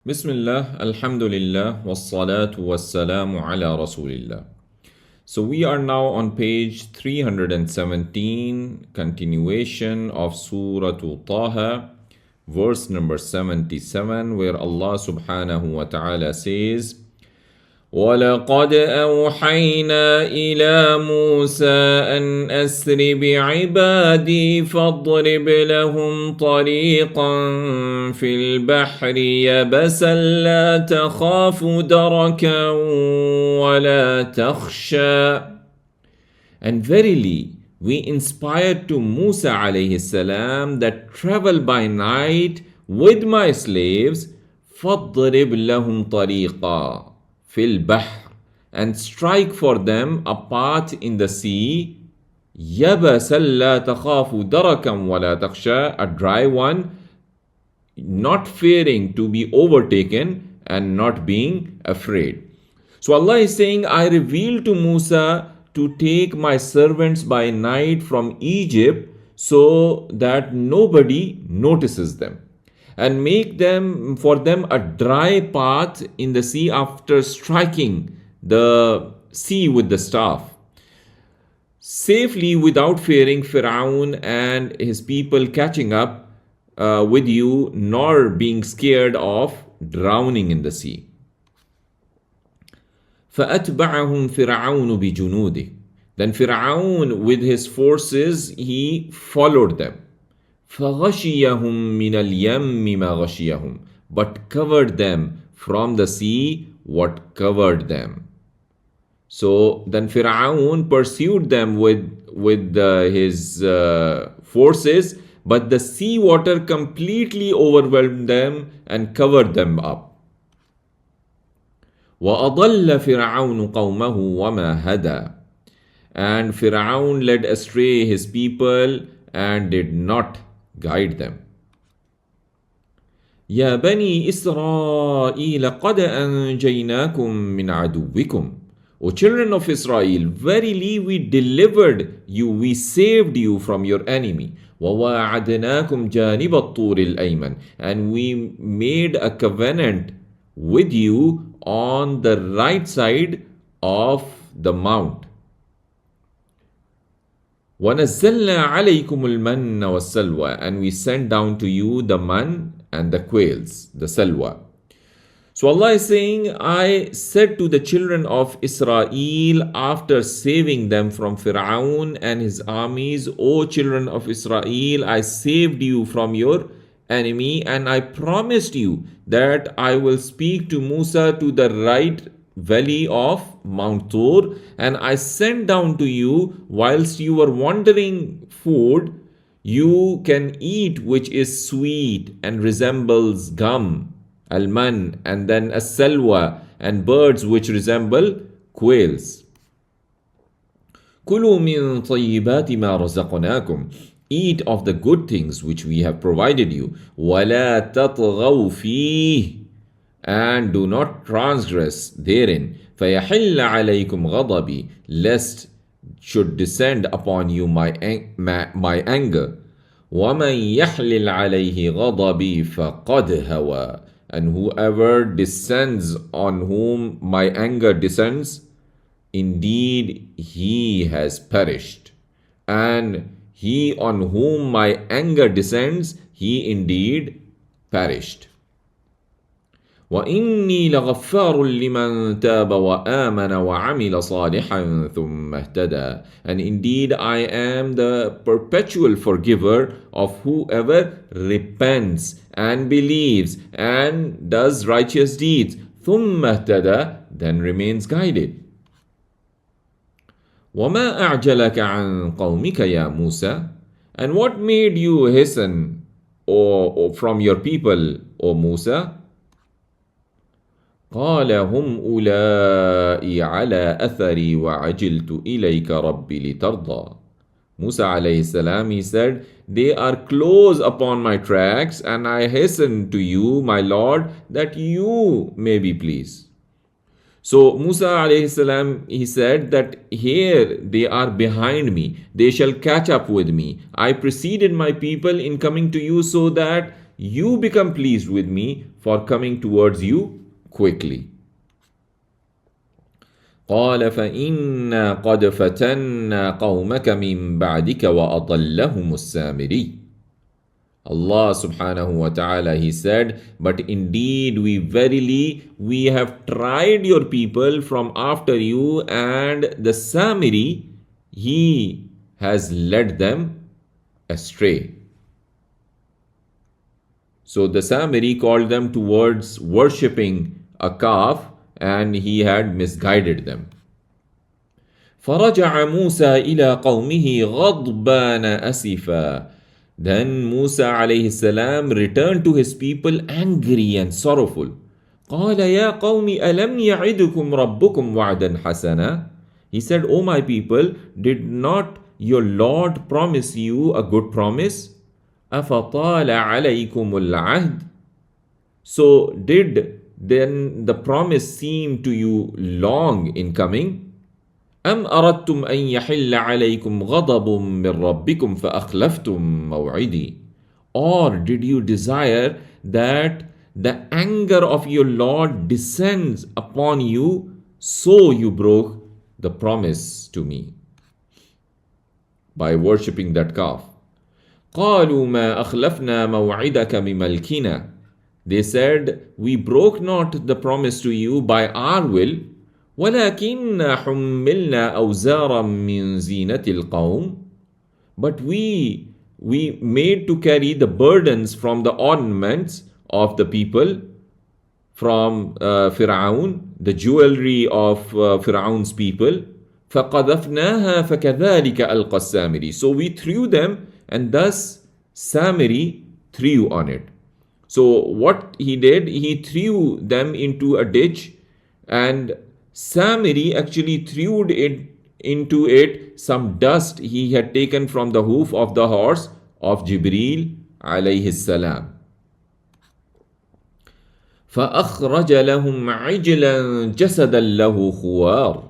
Bismillah, Alhamdulillah, wassalatu wassalamu ala Rasulillah. So we are now on page 317, continuation of Surah Taha, verse number 77, where Allah subhanahu wa ta'ala says, ولقد أوحينا إلى موسى أن أسر بعبادي فاضرب لهم طريقا في البحر يبسا لا تخاف دركا ولا تخشى. And verily, we inspired to Musa alayhi salam that travel by night with my slaves, فاضرب لهم طريقا fil bahr, and strike for them a path in the sea, يَبَسًا لَا تَخَافُ دَرَكًا وَلَا تَخْشَى, a dry one, not fearing to be overtaken and not being afraid. So Allah is saying, I revealed to Musa to take my servants by night from Egypt so that nobody notices them, and make them for them a dry path in the sea after striking the sea with the staff, safely without fearing Pharaoh and his people catching up with you, nor being scared of drowning in the sea. فأتبعهم فرعون بجنوده. Then Pharaoh with his forces, he followed them. فغشيهم من اليم ما غشيهم, but covered them from the sea what covered them. So then Pharaoh pursued them with his forces, but the sea water completely overwhelmed them and covered them up. وَأَضَلَّ فِرْعَوْنُ قَوْمَهُ وَمَا هَدَى. And Pharaoh led astray his people and did not guide them. يا بني إسرائيل قد أنجيناكم من عدوكم. O children of Israel, verily we delivered you, we saved you from your enemy. وَوَاعَدْنَاكُمْ جَانِبَ الطُّورِ الْأَيْمَنِ. And we made a covenant with you on the right side of the mount. وَنَزَّلْنَا عَلَيْكُمُ الْمَنَّ وَالسَّلْوَى. And we sent down to you the man and the quails, the salwa. So Allah is saying, I said to the children of Israel after saving them from Pharaoh and his armies, O children of Israel, I saved you from your enemy, and I promised you that I will speak to Musa to the right valley of Mount Tur, and I sent down to you whilst you were wandering food you can eat, which is sweet and resembles gum, alman, and then as-salwa, and birds which resemble quails. كُلُوا مِن طَيِّبَاتِ مَا رَزَقْنَاكُمْ. Eat of the good things which we have provided you. وَلَا تَطْغَوْا فِيهِ. And do not transgress therein. فَيَحِلَّ عَلَيْكُمْ غَضَبِي. Lest should descend upon you my anger. وَمَنْ يَحْلِلْ عَلَيْهِ غَضَبِي فَقَدْ هَوَى. And whoever descends on whom my anger descends, indeed he has perished. And he on whom my anger descends, he indeed perished. وَإِنِّي لَغَفَّارٌ لِمَنْ تَابَ وَآمَنَ وَعَمِلَ صَالِحًا ثُمَّ اهْتَدَى. And indeed I am the perpetual forgiver of whoever repents and believes and does righteous deeds. ثُمَّ اهْتَدَى, then remains guided. وَمَا أَعْجَلَكَ عَنْ قَوْمِكَ يَا مُوسَى. And what made you hasten or from your people, O Musa? قال هم أولئي على أثري وعجلت إليك ربي لترضى. Musa alayhi salam, he said, they are close upon my tracks, and I hasten to you, my Lord, that you may be pleased. So Musa alayhi salam, he said that here they are behind me, they shall catch up with me. I preceded my people in coming to you so that you become pleased with me for coming towards you quickly. قال فإنا قد فتنا قومك من بعدك وأضلهم السامري. Allah subhanahu wa ta'ala, He said, but indeed we have tried your people from after you, and the Samiri, he has led them astray. So the Samiri called them towards worshipping a calf, and he had misguided them. فرجع موسى إلى قومه غضبان أسفا. Then Musa alayhi salam returned to his people angry and sorrowful. قال يا قوم ألم يعدكم ربكم وعدا حسنا. He said, O my people, did not your Lord promise you a good promise? أفطال عليكم العهد. So did then the promise seem to you long in coming? أم أردتم أن يحل عليكم غضب من ربكم فأخلفتم موعدي. Or did you desire that the anger of your Lord descends upon you, so you broke the promise to me by worshipping that calf? قالوا ما أخلفنا موعدك بملكنا. They said, we broke not the promise to you by our will, ولكن حملنا أوزارا من زينة القوم. But we made to carry the burdens from the ornaments of the people, from Fir'aun, the jewelry of Fir'aun's people. فقذفناها فكذلك ألقى السامري. So we threw them, and thus Samiri threw on it. So what he did, he threw them into a ditch, and Samiri actually threw into it some dust he had taken from the hoof of the horse of Jibreel alayhi salam. فأخرج لهم عجلا جسدا له خوار.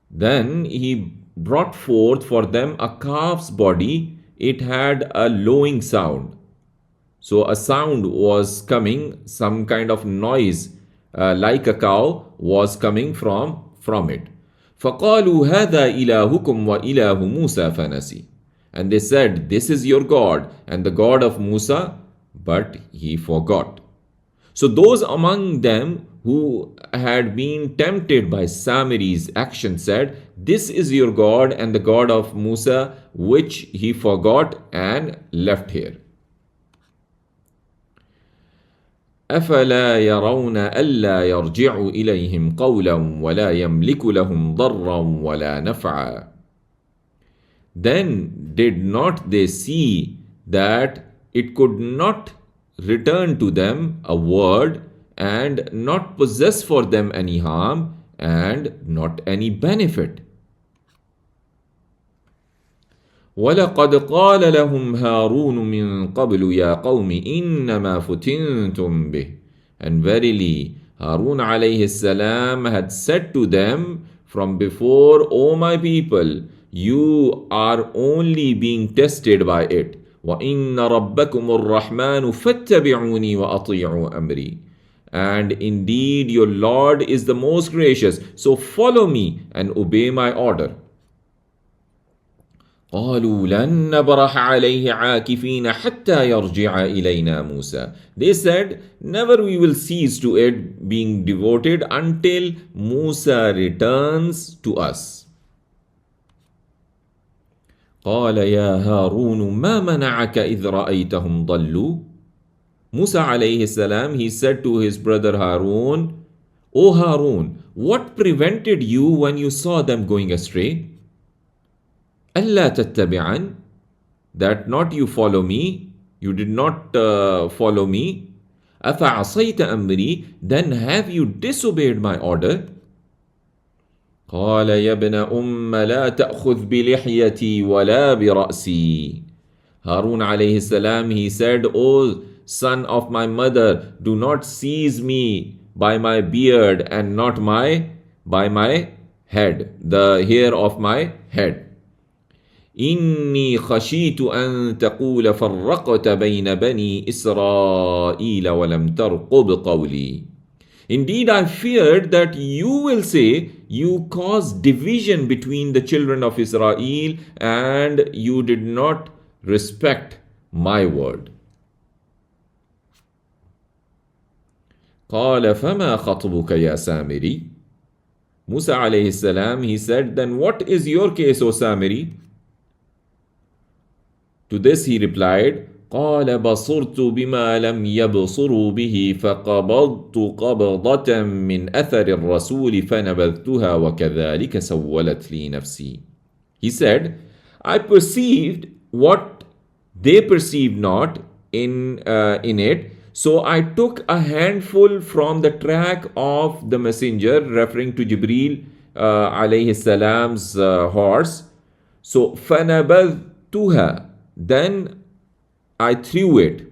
Then he brought forth for them a calf's body. It had a lowing sound. So a sound was coming, some kind of noise like a cow was coming from it. فَقَالُوا هَذَا إِلَهُكُمْ وَإِلَهُ مُوسَى فَنَسِي. And they said, this is your God and the God of Musa, but he forgot. So those among them who had been tempted by Samiri's action said, this is your God and the God of Musa, which he forgot and left here. أفلا يرون ألا يرجع إليهم قولا ولا يملك لهم ضرا ولا نفعا. Then did not they see that it could not return to them a word, and not possess for them any harm, and not any benefit? وَلَقَدْ قَالَ لَهُمْ هَارُونُ مِنْ قَبْلُ يَا قَوْمِ إِنَّمَا فُتِنْتُمْ بِهِ. And verily, Harun alayhi salam had said to them from before, O my people, you are only being tested by it. وَإِنَّ رَبَّكُمُ الرَّحْمَنُ فَاتَّبِعُونِي وَأَطِيعُوا أَمْرِي. And indeed your Lord is the most gracious, so follow me and obey my order. قالوا لن نبرح عليه عاكفين حتى يرجع إلينا موسى. They said, never we will cease to it being devoted until Musa returns to us. قال يا هارون ما منعك إذ رأيتهم ضلوا. Musa alayhi salam, he said to his brother Harun, O Harun, what prevented you when you saw them going astray? أَلَّا تَتَّبِعَنْ, that not you follow me, you did not follow me. أَفَعَصَيْتَ أَمْرِي, then have you disobeyed my order? قَالَ يَا ابْنَ لَا تَأْخُذْ بِلِحْيَتِي وَلَا بِرَأْسِي. Harun alayhi salam, he said, O son of my mother, do not seize me by my beard and not by my head, the hair of my head. إني خشيت أن تقول فرقت بين بني إسرائيل ولم ترقب قولي. Indeed, I feared that you will say you caused division between the children of Israel and you did not respect my word. قال فما خطبك يا سامري. Musa alayhi salam, he said, then what is your case, O Samiri? To this he replied, قال بصرت بما لم يبصروا به فقبضت قبضة من أثر الرسول فنبذتها وكذلك سولت لي نفسي. He said, I perceived what they perceived not in it, so I took a handful from the track of the messenger, referring to Jibreel alayhi salam's horse. So فنبذتها, then I threw it.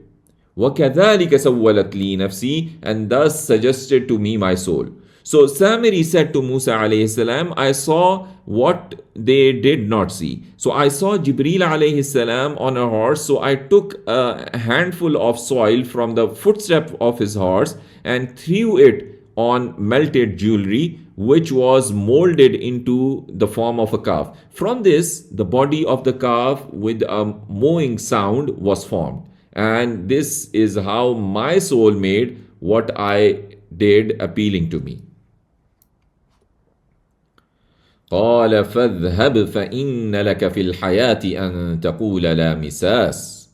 وَكَذَلِكَ سَوَّلَتْ لِي نَفْسِي, and thus suggested to me my soul. So Samiri said to Musa alayhi salam, I saw what they did not see. So I saw Jibreel alayhi salam on a horse, so I took a handful of soil from the footstep of his horse and threw it on melted jewelry, which was molded into the form of a calf. From this, the body of the calf with a mooing sound was formed. And this is how my soul made what I did appealing to me. قال فاذهب فإن لك في الحياة أن تقول لا مساس.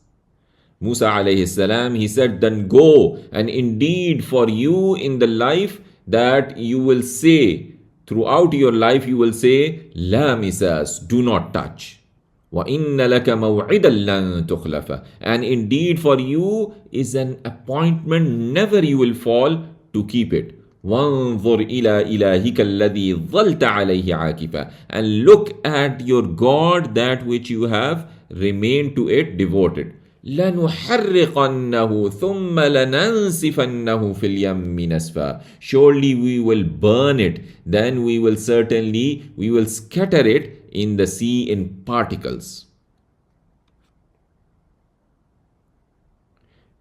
Musa alayhi salam, he said, then go, and indeed for you in the life that you will say, throughout your life you will say, لا مساس, do not touch. وَإِنَّ لَكَ مَوْعِدًا لَن تُخْلَفَ, and indeed for you is an appointment never you will fall to keep it. وَانظُرْ إِلَى إِلَهِكَ الَّذِي ظَلْتَ عَلَيْهِ عَاكِفًا, and look at your God, that which you have remained to it devoted. لَنُحَرِّقَنَّهُ ثُمَّ لَنَنْسِفَنَّهُ فِي الْيَمِّ نَسْفًا, surely we will burn it, then we will scatter it in the sea in particles.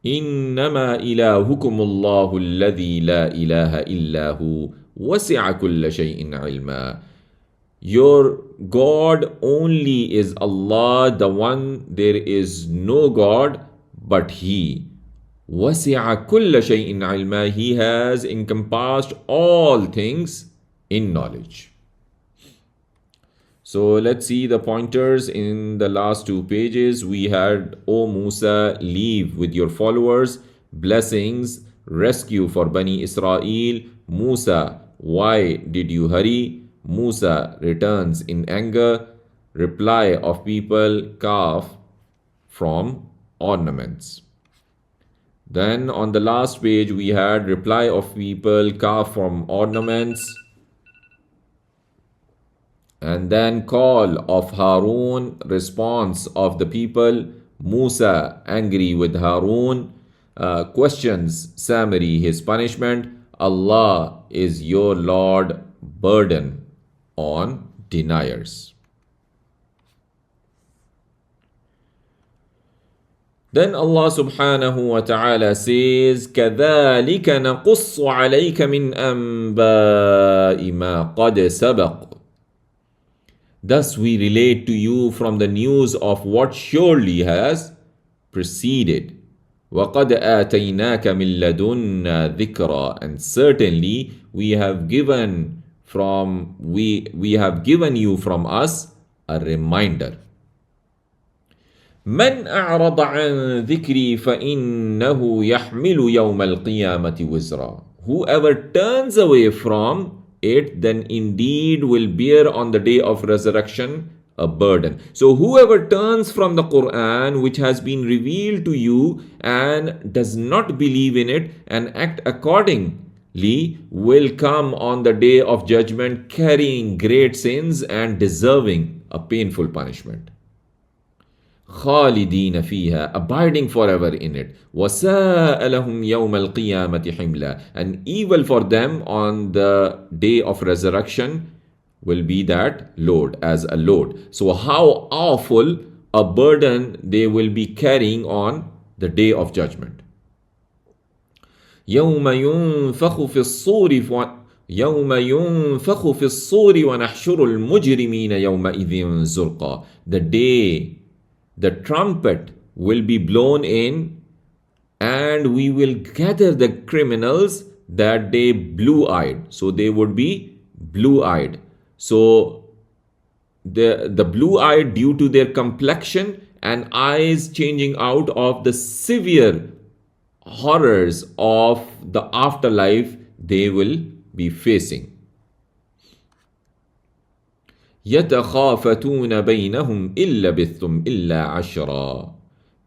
إنما إلهكم الله الذي لا إله إلا هو وسع كل شيء علما. Your God only is Allah, the one, there is no God but He. وسع كل شيء علما, He has encompassed all things in knowledge. So let's see the pointers in the last two pages. We had, O Musa, leave with your followers, blessings, rescue for Bani Israel. Musa, why did you hurry? Musa returns in anger. Reply of people, calf from ornaments. Then on the last page we had reply of people, calf from ornaments. And then call of Harun, response of the people, Musa angry with Harun, questions Samiri his punishment, Allah is your Lord, burden on deniers. Then Allah subhanahu wa ta'ala says, كَذَلِكَ نَقُصُّ عَلَيْكَ مِنْ أَنْبَاءِ مَا قَدْ سَبَقَ. Thus we relate to you from the news of what surely has preceded. وَقَدْ آتَيْنَاكَ مِنْ لَدُنَّا ذِكْرًا, and certainly we have given you from us a reminder. مَنْ أَعْرَضَ عَنْ ذِكْرِي فَإِنَّهُ يَحْمِلُ يَوْمَ الْقِيَامَةِ وِزْرًا. Whoever turns away from it, then indeed will bear on the day of resurrection a burden. So whoever turns from the Quran, which has been revealed to you, and does not believe in it and act accordingly, will come on the day of judgment carrying great sins and deserving a painful punishment. خالدين فيها, abiding forever in it. وساء لهم يوم القيامة حملا, and evil for them on the day of resurrection will be that load, as a load. So how awful a burden they will be carrying on the day of judgment. يوم ينفخ في الصور يوم ينفخ في الصور ونحشر المجرمين يومئذ زرقا. The day the trumpet will be blown in, and we will gather the criminals that day blue-eyed. So they would be blue-eyed. So the blue-eyed due to their complexion and eyes changing out of the severe horrors of the afterlife they will be facing. يتخافتون بينهم إن لبثتم إلا عشرا.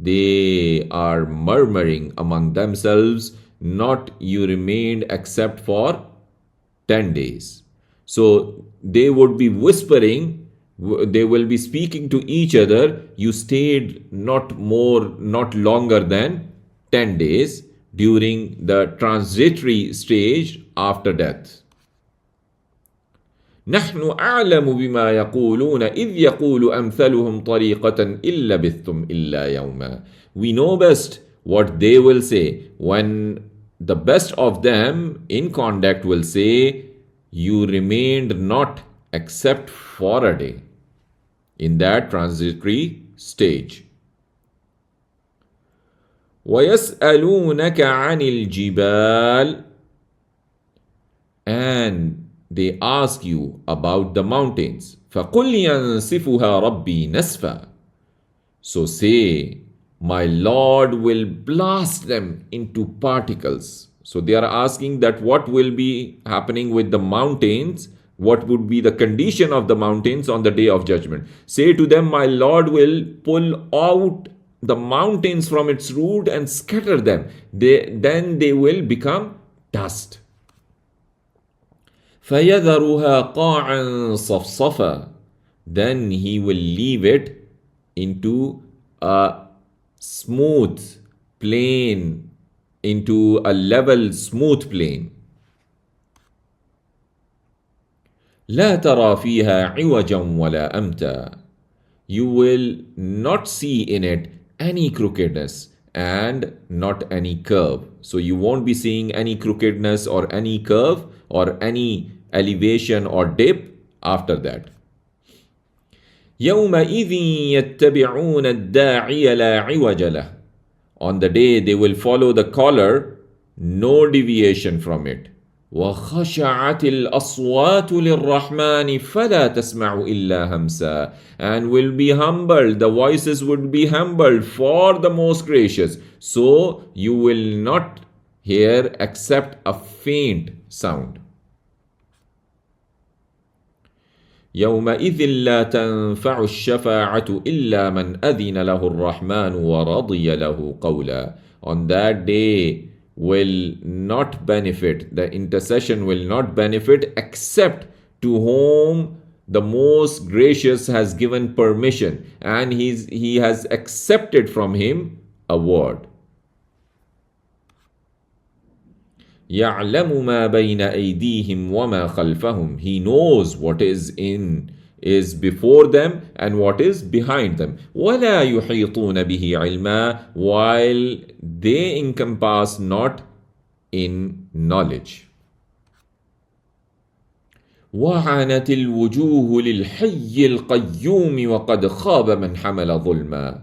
They are murmuring among themselves, not you remained except for 10 days. So they would be whispering, they will be speaking to each other, you stayed not longer than 10 days during the transitory stage after death. نحن أعلم بما يقولون إذ يقول أمثلهم طريقة إن لبثتم إلا يوما. We know best what they will say when the best of them in conduct will say, you remained not except for a day, in that transitory stage. ويسألونك عن الجبال, and they ask you about the mountains. فَقُلْ يَنْسِفُهَا رَبِّي نَسْفًا. So say, my Lord will blast them into particles. So they are asking that what will be happening with the mountains, what would be the condition of the mountains on the day of judgment. Say to them, my Lord will pull out the mountains from its root and scatter them. Then they will become dust. فَيَذَرُهَا قَاعًا صَفْصَفًا. Then he will leave it into a smooth plain, into a level smooth plain. لا ترى فيها عوجا ولا أمتا. You will not see in it any crookedness and not any curve. So you won't be seeing any crookedness or any curve or any elevation or dip after that. يومئذ يتبعون الداعي لا عوج له. On the day they will follow the caller, no deviation from it. وخشعت الأصوات للرحمن فلا تسمع إلا همسا. And will be humbled, the voices would be humbled for the most gracious. So you will not hear except a faint sound. يومئذ لا تنفع الشفاعة إلا من أذن له الرحمن ورضي له قولا. On that day will not benefit, the intercession will not benefit except to whom the most gracious has given permission and he has accepted from him a word. يعلم ما بين أيديهم وما خلفهم. He knows what is before them and what is behind them. ولا يحيطون به علما. While they encompass not in knowledge. وعنت الوجوه للحي القيوم وقد خاب من حمل ظلما.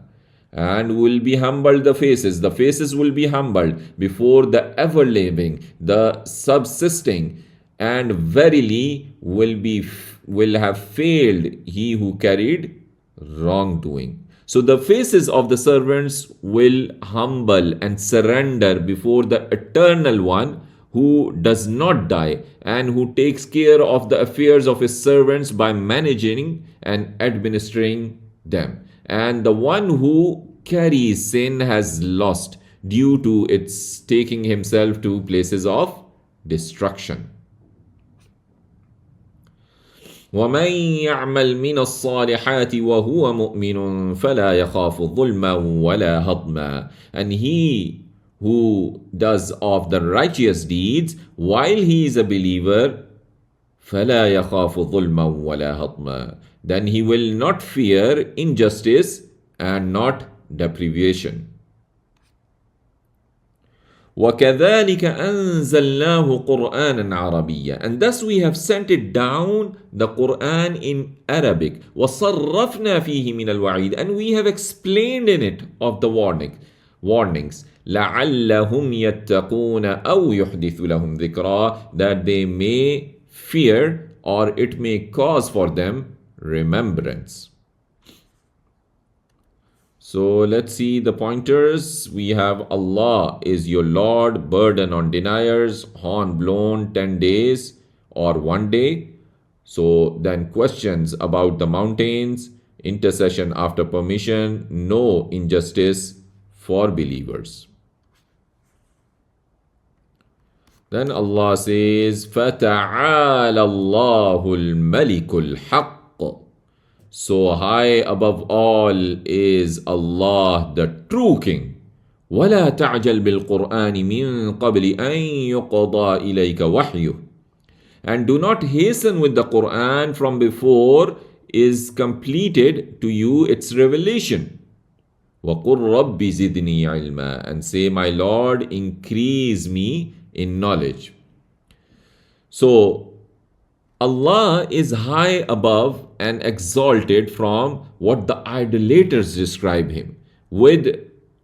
And will be humbled the faces will be humbled before the ever-living, the subsisting, and verily will have failed he who carried wrongdoing. So the faces of the servants will humble and surrender before the Eternal One who does not die and who takes care of the affairs of his servants by managing and administering them. And the one who carries sin has lost due to its taking himself to places of destruction. وَمَنْ يَعْمَلْ مِنَ الصَّالِحَاتِ وَهُوَ مُؤْمِنٌ فَلَا يَخَافُ ظُلْمًا وَلَا هَضْمًا. And he who does of the righteous deeds while he is a believer فَلَا يَخَافُ ظُلْمًا وَلَا هَضْمًا. Then he will not fear injustice and not deprivation. وَكَذَلِكَ أَنزَلْنَاهُ قُرْآنًا عَرَبِيًّا. And thus we have sent it down, the Quran, in Arabic. وَصَرَّفْنَا فِيهِ مِنَ الْوَعِيدِ. And we have explained in it of the warnings. لَعَلَّهُمْ يَتَّقُونَ أَوْ يُحْدِثُ لَهُمْ ذِكْرًا. That they may fear or it may cause for them remembrance. So let's see the pointers. We have Allah is your Lord, burden on deniers, horn blown 10 days or 1 day. So then questions about the mountains, intercession after permission, no injustice for believers. Then Allah says, فَتَعَالَى اللَّهُ الْمَلِكُ الْحَقِّ. So high above all is Allah, the true King. وَلَا تَعْجَلْ بِالْقُرْآنِ مِنْ قَبْلِ أَنْ يُقْضَى إِلَيْكَ وَحْيُهُ. And do not hasten with the Quran from before is completed to you its revelation. وَقُلْ رَبِّ زِدْنِي عِلْمًا. And say, my Lord, increase me in knowledge. So Allah is high above and exalted from what the idolaters describe him with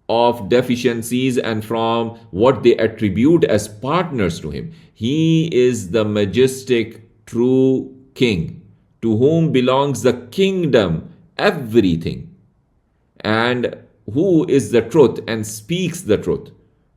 of deficiencies and from what they attribute as partners to him. He is the majestic true King to whom belongs the kingdom, everything, and who is the truth and speaks the truth.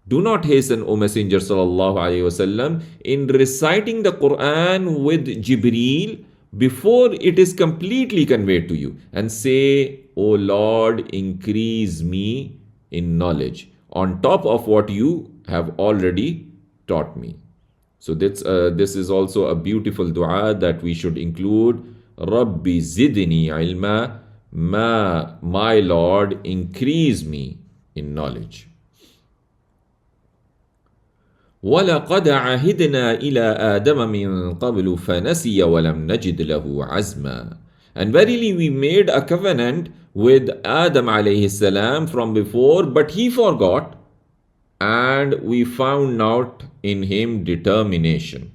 Do not hasten, O Messenger sallallahu alaihi wasallam, in reciting the Quran with Jibreel before it is completely conveyed to you, and say, O Lord, increase me in knowledge on top of what you have already taught me. So this is also a beautiful dua that we should include. Rabbi zidni ilma, my Lord, increase me in knowledge. وَلَقَدْ عَهِدْنَا إِلَىٰ آدَمَ مِنْ قَبْلُ فَنَسِيَ وَلَمْ نَجِدْ لَهُ عَزْمًا. And verily we made a covenant with Adam alayhi salam from before, but he forgot, and we found not in him determination.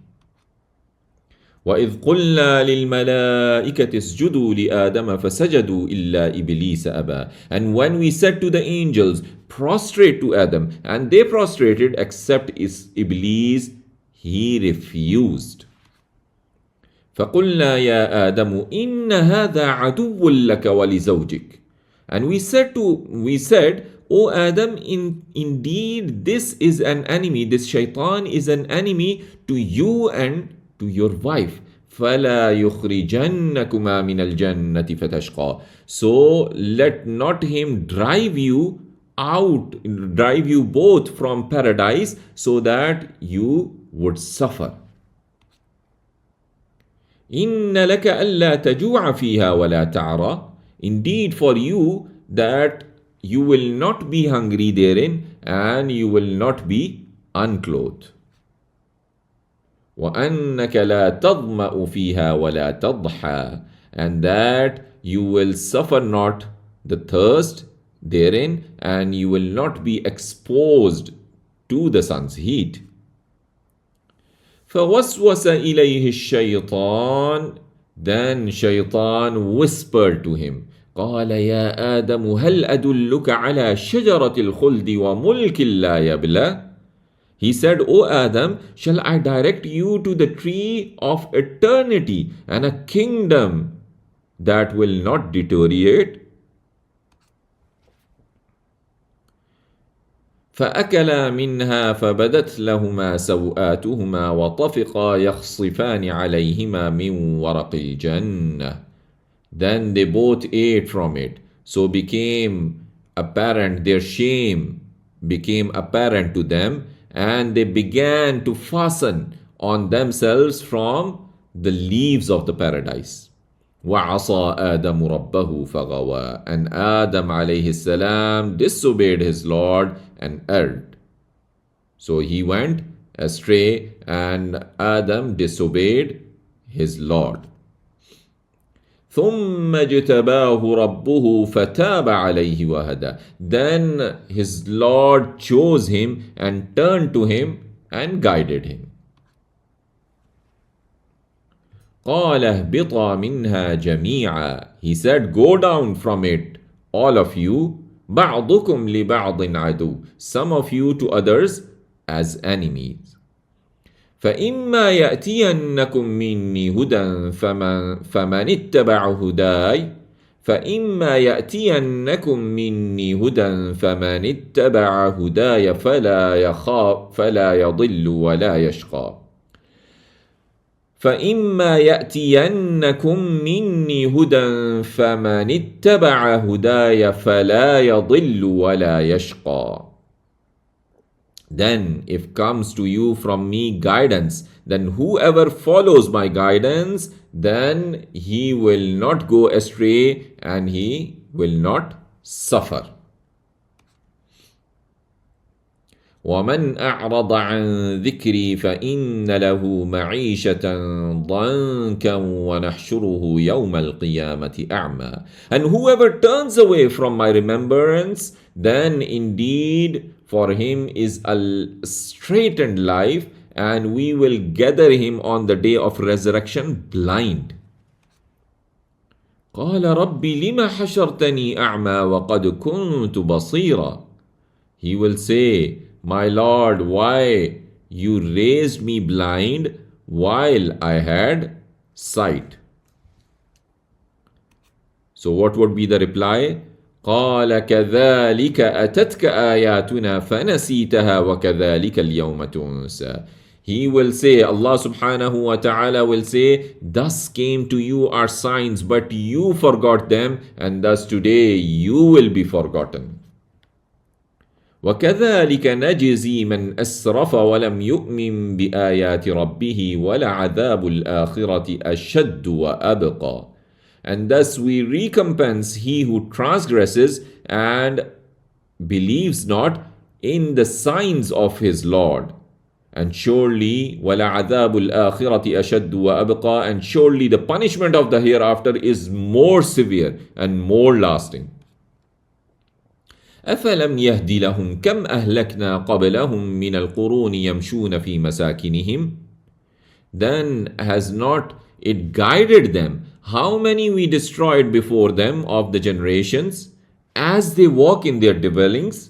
وَإِذْ قُلْنَا لِلْمَلَائِكَةِ اسْجُدُوا لِآدَمَ فَسَجَدُوا إِلَّا إِبْلِيسَ أَبَى. And when we said to the angels, prostrate to Adam, and they prostrated except Iblis, he refused. فَقُلْنَا يَا آدَمُ إِنَّ هَذَا عَدُوٌّ لَكَ وَلِزَوْجِكَ. And we said, O Adam, indeed this is an enemy, this shaitan is an enemy to you and to your wife. فَلَا يُخْرِجَنَّكُمَا مِنَ الْجَنَّةِ فَتَشْقَى. So let not him drive you both from paradise so that you would suffer. إِنَّ لَكَ أَلَّا تَجُوعَ فِيهَا وَلَا تَعْرَى. Indeed for you that you will not be hungry therein and you will not be unclothed. وَأَنَّكَ لَا تَظْمَأُ فِيهَا وَلَا تَضْحَى. And that you will suffer not the thirst therein and you will not be exposed to the sun's heat. فَوَسْوَسَ إِلَيْهِ الشَّيْطَانُ. Then shaitan whispered to him, قال يا آدم هل أدلك على شجرة الخلد وملك لا يبلى. He said, O Adam, shall I direct you to the tree of eternity and a kingdom that will not deteriorate? فأكلا منها فبدت لهما سوآتهما وطفقا يخصفان عليهما من ورق الجنة. Then they both ate from it, so became apparent, their shame became apparent to them, and they began to fasten on themselves from the leaves of the paradise. وَعَصَى آدَمُ رَبَّهُ فَغَوَى. And Adam alayhi salam disobeyed his Lord and erred. So he went astray and Adam disobeyed his Lord. ثم اجتباه ربه فتاب عليه وهدى. Then his Lord chose him and turned to him and guided him. قال اهبطا منها جميعا. He said, go down from it, all of you. بعضكم لبعض عدو. Some of you to others as enemies. فإما يأتينكم مني هدى فمن اتبع هداي فإما يأتينكم مني هدى فمن اتبع هداي فلا يضل ولا يشقى. فإما يأتينكم مني هدى فمن اتبع هداي فلا يضل ولا يشقى. Then if comes to you from me guidance, then whoever follows my guidance, then he will not go astray and he will not suffer. ومن أعرض عن ذكري فإن له معيشة ضنكا ونحشره يوم القيامة أعمى. And whoever turns away from my remembrance, then indeed for him is a straitened life, and we will gather him on the day of resurrection blind. قال ربي لما حشرتني أعمى وقد كنت بصيرا. He will say, my Lord, why you raised me blind while I had sight? So what would be the reply? قال كذلك أتتك آياتنا فنسيتها وكذلك اليوم تنسى. He will say, Allah subhanahu wa ta'ala will say, thus came to you our signs, but you forgot them, and thus today you will be forgotten. وكذلك نجزي من أسرف ولم يؤمن بآيات ربه ولعذاب الآخرة أشد وأبقى. And thus we recompense he who transgresses and believes not in the signs of his Lord. And surely وَلَعَذَابُ الْآخِرَةِ أَشَدُّ وَأَبْقَى. And surely the punishment of the hereafter is more severe and more lasting. أفلم يهد لهم كم أهلكنا قبلهم من القرون يمشون في مساكنهم. Then has not it guided them how many we destroyed before them of the generations as they walk in their dwellings.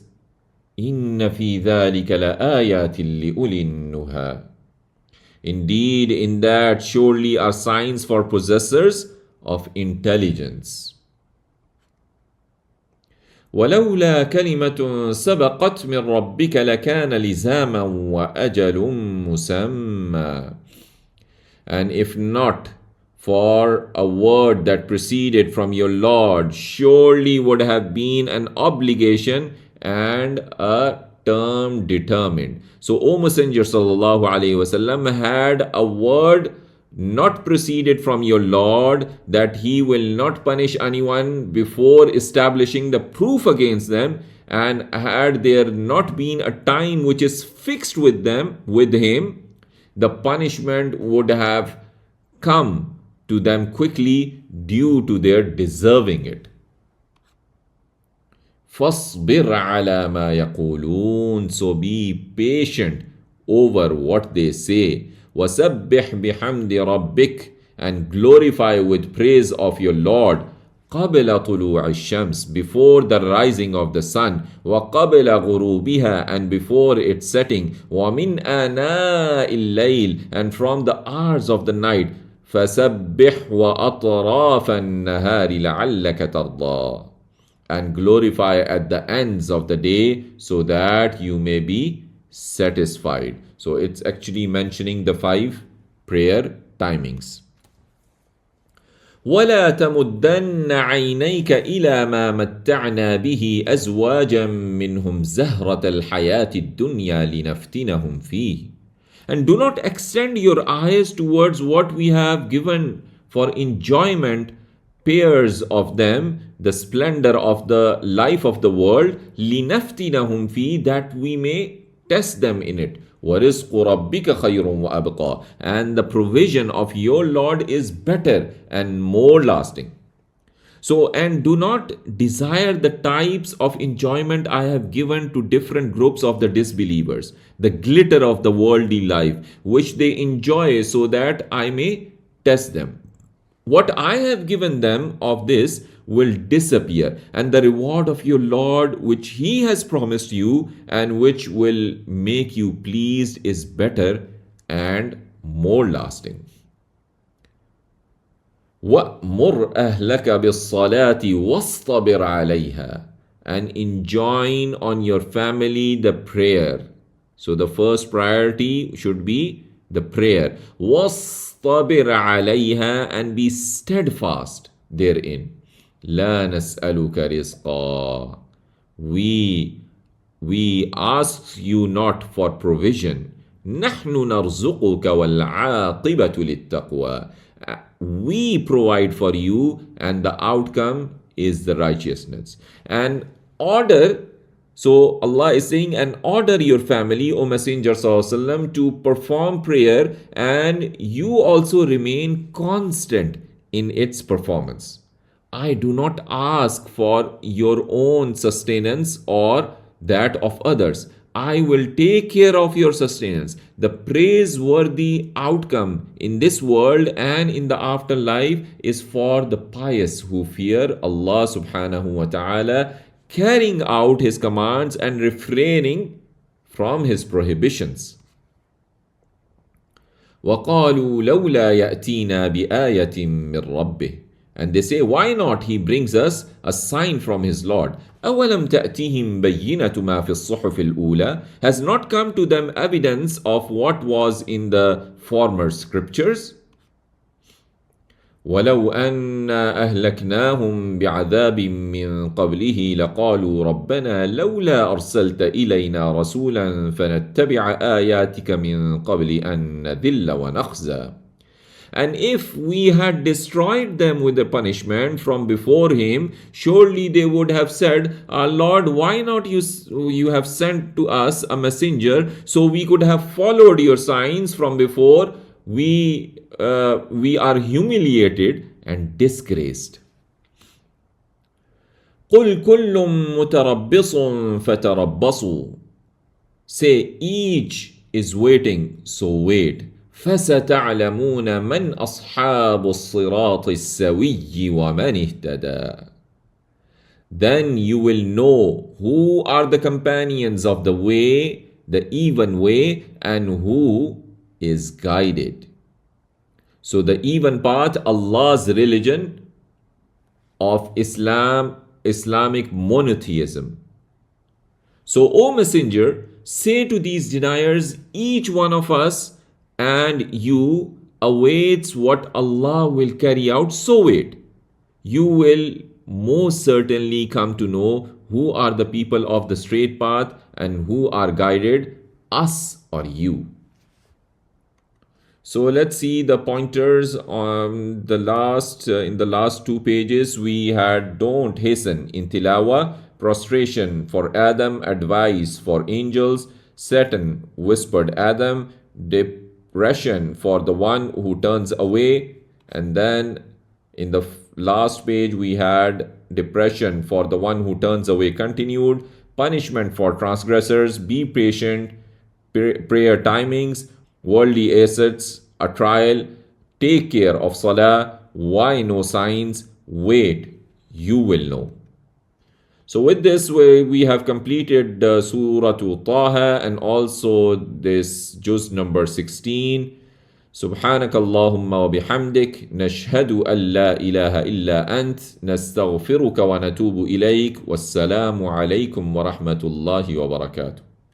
إن في ذلك لآيات لأولي النهى. Indeed, in that surely are signs for possessors of intelligence. ولولا كلمة سبقت من ربك لكان لزاما وأجل مسمى. And if not for a word that proceeded from your Lord, surely would have been an obligation and a term determined. So, O Messenger sallallahu alaihi wasallam had a word not proceeded from your Lord that he will not punish anyone before establishing the proof against them, and had there not been a time which is fixed with him, the punishment would have come to them quickly due to their deserving it. فَاصْبِرْ عَلَى مَا يَقُولُونَ. So be patient over what they say. وَسَبِّحْ بِحَمْدِ رَبِّكَ. And glorify with praise of your Lord. قَبْلَ طُلُوعِ الشَّمْسِ. Before the rising of the sun. وَقَبْلَ غُرُوبِهَا. And before its setting. وَمِنْ آنَاءِ اللَّيْلِ. And from the hours of the night. فَسَبِّحْ وَأَطْرَافَ النَّهَارِ لَعَلَّكَ تَرْضَى. And glorify at the ends of the day so that you may be satisfied. So it's actually mentioning the 5 prayer timings. وَلَا تَمُدَّنَّ عَيْنَيْكَ إِلَى مَا مَتَّعْنَا بِهِ أَزْوَاجًا مِّنْهُمْ زَهْرَةَ الْحَيَاةِ الدُّنْيَا لِنَفْتِنَهُمْ فِيهِ. And do not extend your eyes towards what we have given for enjoyment, pairs of them, the splendor of the life of the world, لِنَفْتِنَهُمْ فِيهِ, that we may test them in it. وَرِزْقُ رَبِّكَ خَيْرٌ وَأَبْقَى. And the provision of your Lord is better and more lasting. So, and do not desire the types of enjoyment I have given to different groups of the disbelievers, the glitter of the worldly life, which they enjoy, so that I may test them. What I have given them of this will disappear, and the reward of your Lord, which He has promised you and which will make you pleased, is better and more lasting. وَأْمُرْ أَهْلَكَ بِالصَّلَاةِ وَاصْطَبِرْ عَلَيْهَا. And enjoin on your family the prayer. So the first priority should be the prayer. وَاصْطَبِرْ عَلَيْهَا, and be steadfast therein. لَا نَسْأَلُكَ رِزْقًا. We ask you not for provision. نَحْنُ نَرْزُقُكَ وَالْعَاقِبَةُ لِلتَّقْوَى. We provide for you, and the outcome is the righteousness. And order, so Allah is saying, and order your family, O Messenger Sallallahu Alaihi Wasallam, to perform prayer, and you also remain constant in its performance. I do not ask for your own sustenance or that of others. I will take care of your sustenance. The praiseworthy outcome in this world and in the afterlife is for the pious who fear Allah subhanahu wa ta'ala, carrying out His commands and refraining from His prohibitions. وَقَالُوا لَوْلَا يَأْتِينَا بِآيَةٍ مِّن رَبِّهِ. And they say, why not He brings us a sign from His Lord? أَوَلَمْ تَأْتِهِمْ بَيِّنَةُ مَا فِي الصُّحُفِ الْأُولَى. Has not come to them evidence of what was in the former scriptures? وَلَوْ أَنَّا أَهْلَكْنَاهُمْ بِعَذَابٍ مِّن قَبْلِهِ لَقَالُوا رَبَّنَا لَوْلَا أَرْسَلْتَ إِلَيْنَا رَسُولًا فَنَتَّبِعَ آيَاتِكَ مِن قَبْلِ أَن نَّذِلَّ وَنَخْزَىٰ. And if we had destroyed them with the punishment from before Him, surely they would have said, our Lord, why not you have sent to us a messenger, so we could have followed your signs from before we are humiliated and disgraced. قُلْ كُلٌّ مُتَرَبِّصٌ فَتَرَبَّصُوا. Say, each is waiting, so wait. فَسَتَعْلَمُونَ مَنْ أَصْحَابُ الصِّرَاطِ السَّوِيِّ وَمَنِ اهْتَدَى. Then you will know who are the companions of the way, the even way, and who is guided. So the even path, Allah's religion of Islam, Islamic monotheism. So, O Messenger, say to these deniers, each one of us and you awaits what Allah will carry out, so wait. You will most certainly come to know who are the people of the straight path and who are guided, us or you. So let's see the pointers on the last, in the last 2 pages. We had don't hasten in tilawa, prostration for Adam, advice for angels, Satan whispered Adam, depression for the one who turns away, and then in the last page we had depression for the one who turns away continued, punishment for transgressors, be patient, prayer timings, worldly assets, a trial, take care of salah, why no signs, wait, you will know. So with this we have completed Surah Taha and also this juz number 16. سبحانك اللهم وبحمدك نشهد أن لا إله إلا أنت نستغفرك ونتوب إليك والسلام عليكم ورحمة الله وبركاته.